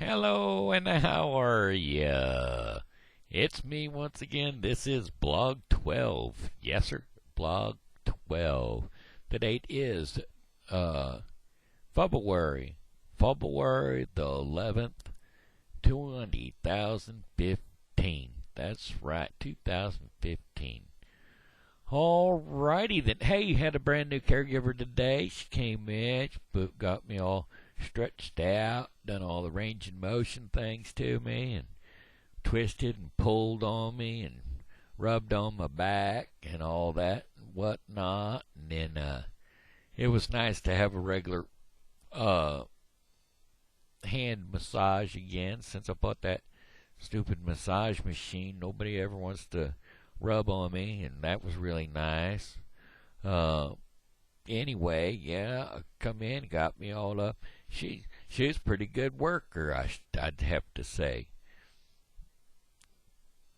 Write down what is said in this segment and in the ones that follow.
Hello, and how are ya? It's me once again. This is Blog 12. Yes, sir, Blog 12. The date is February the 11th, 2015. That's right, 2015. Alrighty then. Hey, you had a brand new caregiver today. She came in, she got me all stretched out, done all the range and motion things to me, and twisted and pulled on me, and rubbed on my back, and all that, and whatnot. And then it was nice to have a regular hand massage again, since I bought that stupid massage machine. Nobody ever wants to rub on me, and that was really nice. Anyway, yeah, come in, got me all up. She's a pretty good worker, I'd have to say.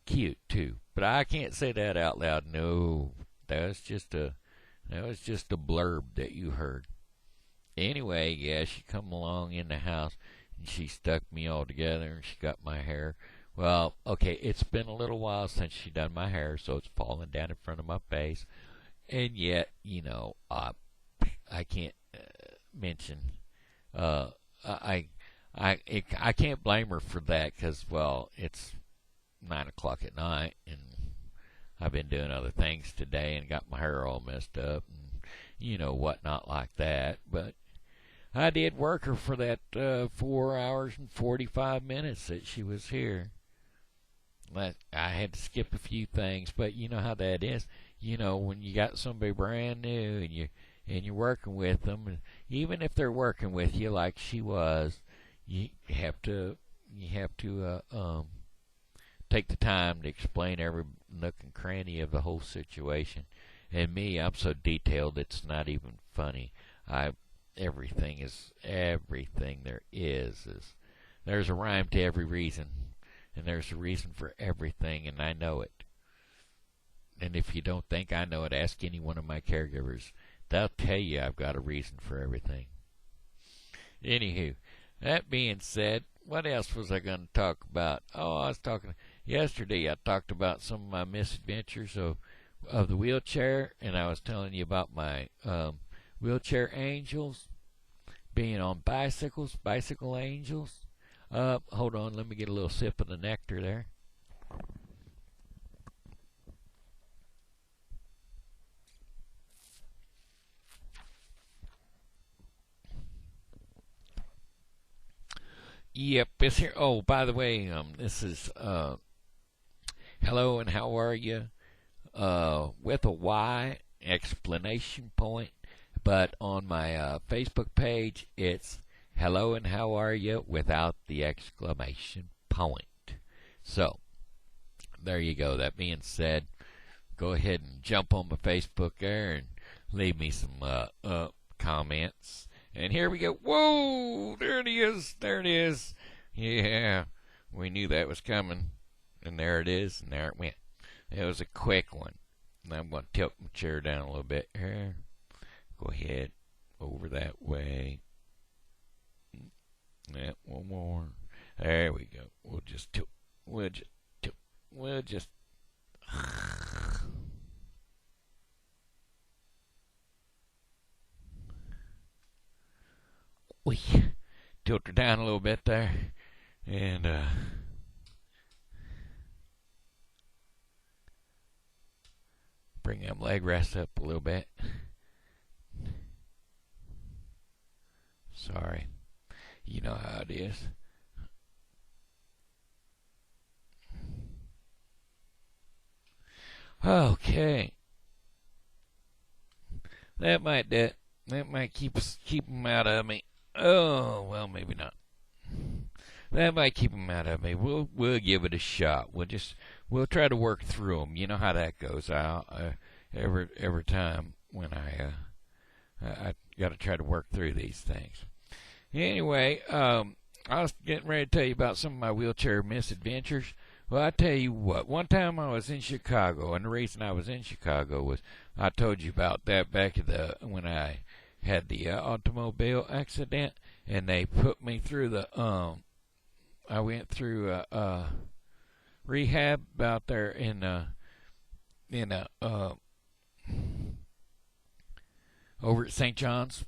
Cute too, but I can't say that out loud. No, that was just a blurb that you heard. Anyway, yeah, she come along in the house and she stuck me all together, and she got my hair. Well, okay, it's been a little while since she done my hair, so it's falling down in front of my face. And yet, I can't mention. I can't blame her for that, because, well, it's 9 o'clock at night, and I've been doing other things today and got my hair all messed up, and whatnot like that. But I did work her for that 4 hours and 45 minutes that she was here. I had to skip a few things, but you know how that is. When you got somebody brand new and you're working with them, and even if they're working with you like she was, you have to take the time to explain every nook and cranny of the whole situation. And me, I'm so detailed it's not even funny. Everything there is there's a rhyme to every reason. And there's a reason for everything, and I know it. And if you don't think I know it, ask any one of my caregivers. They'll tell you I've got a reason for everything. Anywho, that being said, what else was I going to talk about? Yesterday I talked about some of my misadventures of the wheelchair, and I was telling you about my wheelchair angels being on bicycles, bicycle angels. Hold on, let me get a little sip of the nectar there. Yep, it's here. Oh, by the way, this is hello and how are you? With a Y explanation point, but on my Facebook page, it's hello and how are you without the exclamation point. So, there you go. That being said, go ahead and jump on my Facebook there and leave me some comments. And here we go. Whoa! There it is. There it is. Yeah, we knew that was coming. And there it is, and there it went. It was a quick one. And I'm going to tilt my chair down a little bit here. Go ahead. Over that way. Yeah, one more. There we go. We'll just tilt. We'll just. We tilt her down a little bit there, and bring them leg rests up a little bit. Sorry. You know how it is. Okay. That might keep them out of me. Oh, well, maybe not. That might keep them out of me. We'll give it a shot. We'll try to work through them. You know how that goes. Every time when I got to try to work through these things. Anyway, I was getting ready to tell you about some of my wheelchair misadventures. Well, I tell you what, one time I was in Chicago, and the reason I was in Chicago was I told you about that back at when I had the automobile accident, and they put me through the I went through rehab out there in over at St. John's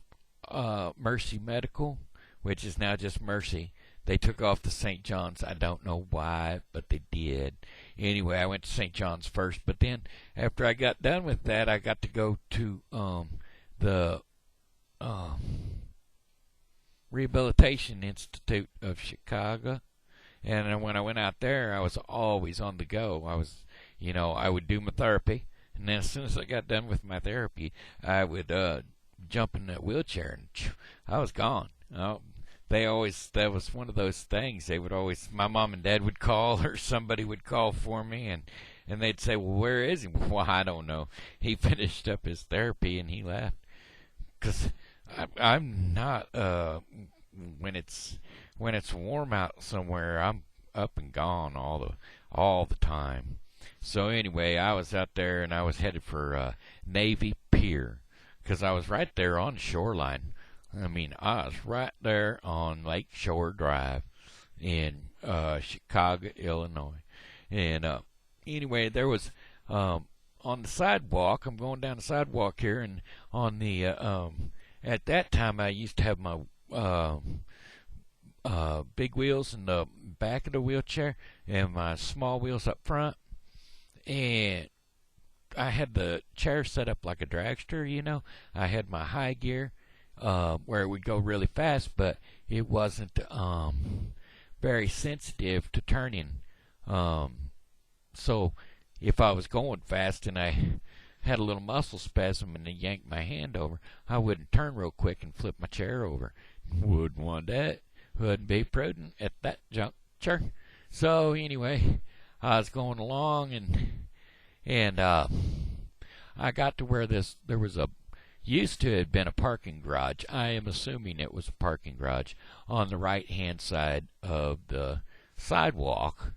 Mercy Medical, which is now just Mercy. They took off the St. John's. I don't know why, but they did. Anyway, I went to St. John's first, but then after I got done with that, I got to go to the Rehabilitation Institute of Chicago. And when I went out there, I was always on the go. I would do my therapy, and then as soon as I got done with my therapy, I would jump in that wheelchair, and I was gone. That was one of those things. They would always, my mom and dad would call, or somebody would call for me, and they'd say, "Well, where is he?" Well, I don't know. He finished up his therapy and he left. Because I'm not when it's warm out somewhere, I'm up and gone all the time. So anyway, I was out there and I was headed for Navy Pier because I was right there on the shoreline. I mean, I was right there on Lake Shore Drive in Chicago, Illinois. And anyway, there was on the sidewalk. I'm going down the sidewalk here, and on the at that time I used to have my big wheels in the back of the wheelchair and my small wheels up front, and I had the chair set up like a dragster. I had my high gear where it would go really fast, but it wasn't very sensitive to turning. So if I was going fast and I had a little muscle spasm and they yanked my hand over, I wouldn't turn real quick and flip my chair over. Wouldn't want that. Wouldn't be prudent at that juncture. So anyway, I was going along and I got to where there was used to have been a parking garage. I am assuming it was a parking garage on the right hand side of the sidewalk.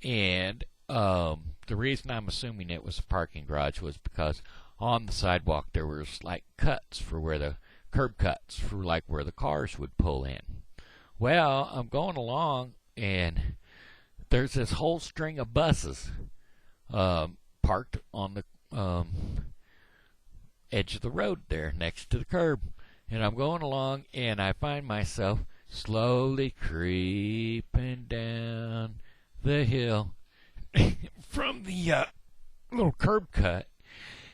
And the reason I'm assuming it was a parking garage was because on the sidewalk there was like cuts for where the curb cuts for like where the cars would pull in. Well, I'm going along and there's this whole string of buses parked on the edge of the road there next to the curb. And I'm going along and I find myself slowly creeping down the hill from the little curb cut,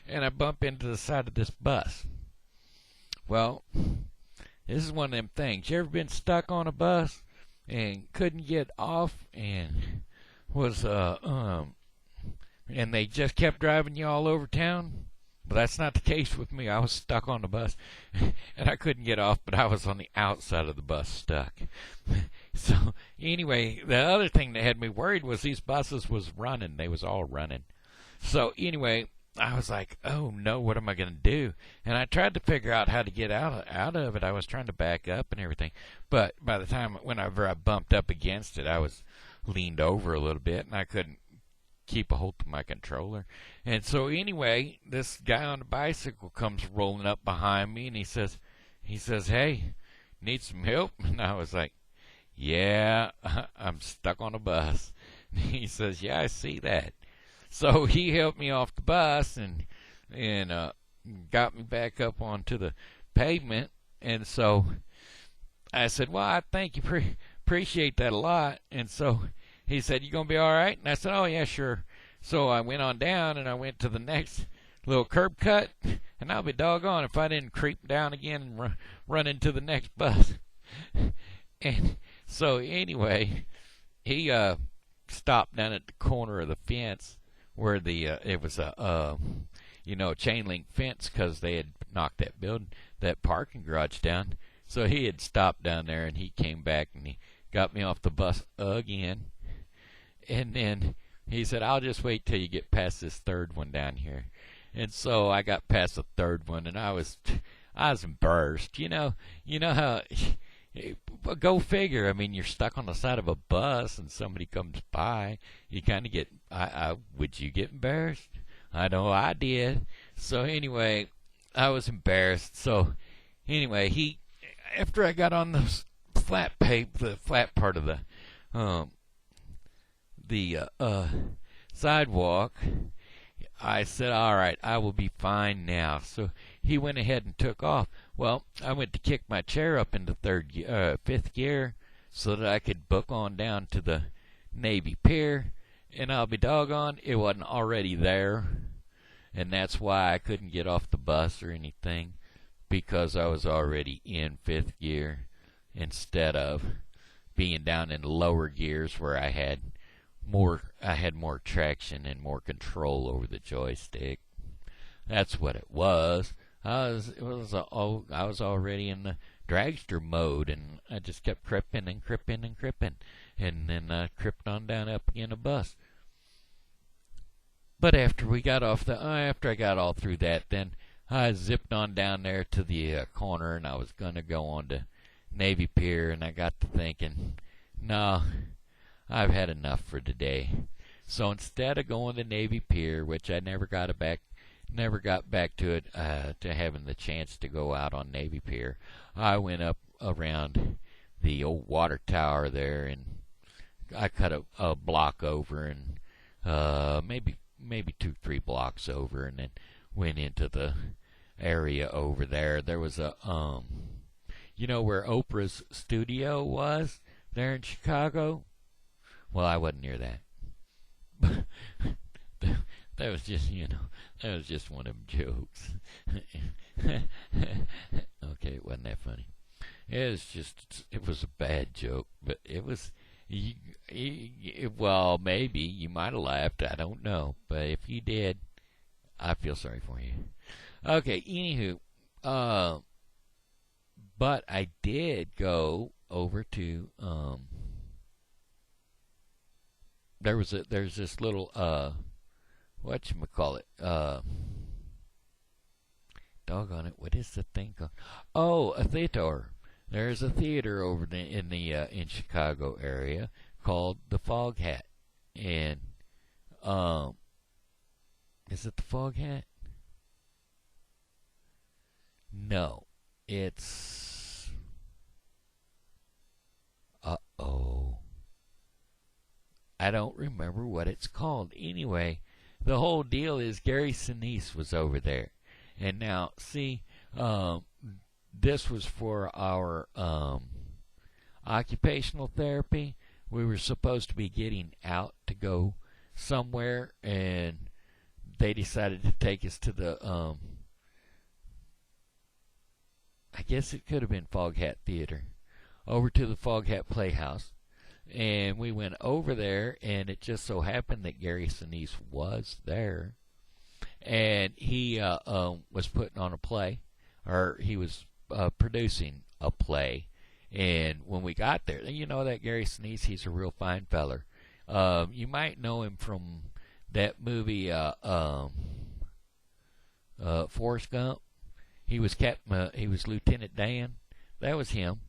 and I bump into the side of this bus. Well, this is one of them things. You ever been stuck on a bus and couldn't get off and was and they just kept driving you all over town? But that's not the case with me. I was stuck on the bus, and I couldn't get off, but I was on the outside of the bus stuck. So anyway, the other thing that had me worried was these buses was running. They was all running. So anyway, I was like, oh no, what am I going to do? And I tried to figure out how to get out of it. I was trying to back up and everything. But by the time, whenever I bumped up against it, I was leaned over a little bit, and I couldn't keep a hold of my controller. And so anyway, this guy on the bicycle comes rolling up behind me, and he says, "Hey, need some help?" And I was like, "Yeah, I'm stuck on a bus." And he says, "Yeah, I see that." So he helped me off the bus and got me back up onto the pavement. And so I said, "Well, I thank you, appreciate that a lot." And so he said, "You gonna be all right?" And I said, "Oh yeah, sure." So I went on down and I went to the next little curb cut, and I'll be doggone if I didn't creep down again and run into the next bus. And so anyway, he stopped down at the corner of the fence where it was a chain link fence because they had knocked that parking garage down. So he had stopped down there, and he came back and he got me off the bus again. And then he said, "I'll just wait till you get past this third one down here." And so I got past the third one, and I was embarrassed. You know how, go figure. I mean, you're stuck on the side of a bus, and somebody comes by. You kind of get. Would you get embarrassed? I know I did. So anyway, I was embarrassed. So anyway, after I got on the flat part of the um, the sidewalk, I said, all right, I will be fine now. So he went ahead and took off. Well, I went to kick my chair up into fifth gear so that I could book on down to the Navy Pier, and I'll be doggone, it wasn't already there, and that's why I couldn't get off the bus or anything, because I was already in fifth gear instead of being down in lower gears where I had more traction and more control over the joystick. That's what it was. I was already in the dragster mode, and I just kept cripping, and then I cripped on down up again a bus. But after I got all through that, then I zipped on down there to the corner, and I was gonna go on to Navy Pier, and I got to thinking, no, I've had enough for today. So instead of going to Navy Pier, which I never got back to it, to having the chance to go out on Navy Pier, I went up around the old water tower there, and I cut a block over, and maybe 2-3 blocks over, and then went into the area over there. There was a where Oprah's studio was there in Chicago. Well, I wasn't near that. That was just one of them jokes. Okay, it wasn't that funny. It was a bad joke, but it was. Well, maybe you might have laughed. I don't know, but if you did, I feel sorry for you. Okay, anywho, but I did go over to there's this little whatchamacallit, doggone it, what is the thing called? Oh, a theater. There's a theater over in Chicago area called the Fog Hat, and is it the Fog Hat? No, it's I don't remember what it's called. Anyway, the whole deal is Gary Sinise was over there. And now, see, this was for our occupational therapy. We were supposed to be getting out to go somewhere, and they decided to take us to the, I guess it could have been Fog Hat Theater, over to the Fog Hat Playhouse. And we went over there, and it just so happened that Gary Sinise was there, and he was putting on a play, or he was producing a play. And when we got there, you know that Gary Sinise, he's a real fine feller. You might know him from that movie Forrest Gump. He was Lieutenant Dan. That was him.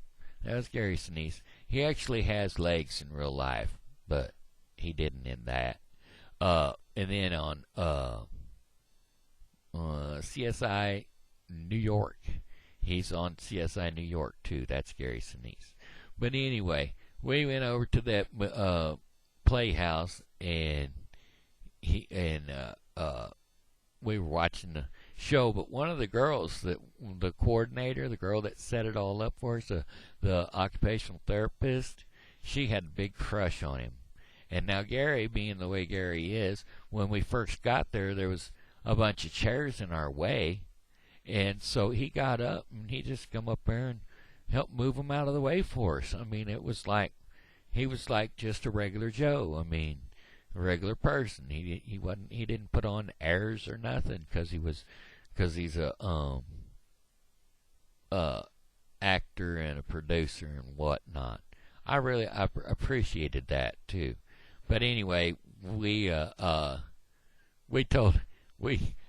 That was Gary Sinise. He actually has legs in real life, but he didn't in that. And then on CSI New York, he's on CSI New York too. That's Gary Sinise. But anyway, we went over to that playhouse, and we were watching the show. But one of the girls, the coordinator, the girl that set it all up for us, the occupational therapist, she had a big crush on him. And now Gary, being the way Gary is, when we first got there, there was a bunch of chairs in our way, and so he got up and he just come up there and helped move them out of the way for us. I mean, it was like he was like just a regular Joe. I mean, a regular person. He didn't put on airs or nothing because he's a actor and a producer and whatnot. I really appreciated that too. But anyway,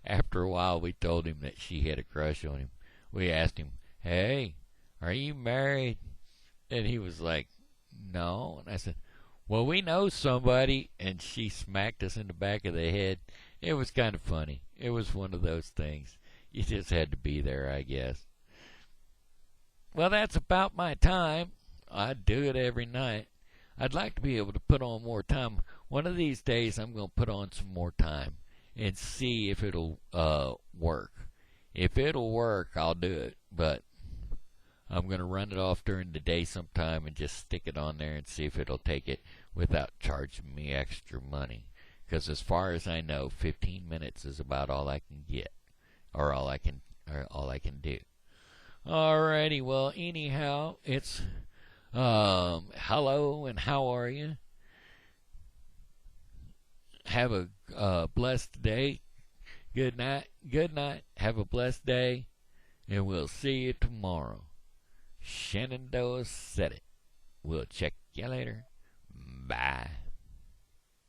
after a while we told him that she had a crush on him. We asked him, "Hey, are you married?" And he was like, "No." And I said, "Well, we know somebody," and she smacked us in the back of the head. It was kind of funny. It was one of those things. You just had to be there, I guess. Well, that's about my time. I do it every night. I'd like to be able to put on more time. One of these days, I'm going to put on some more time and see if it'll work. If it'll work, I'll do it. But I'm going to run it off during the day sometime and just stick it on there and see if it'll take it without charging me extra money. Because as far as I know, 15 minutes is about all I can get, or all I can do. Alrighty, well, anyhow, it's hello and how are you? Have a blessed day. Good night. Good night. Have a blessed day, and we'll see you tomorrow. Shenandoah said it. We'll check you later. Bye.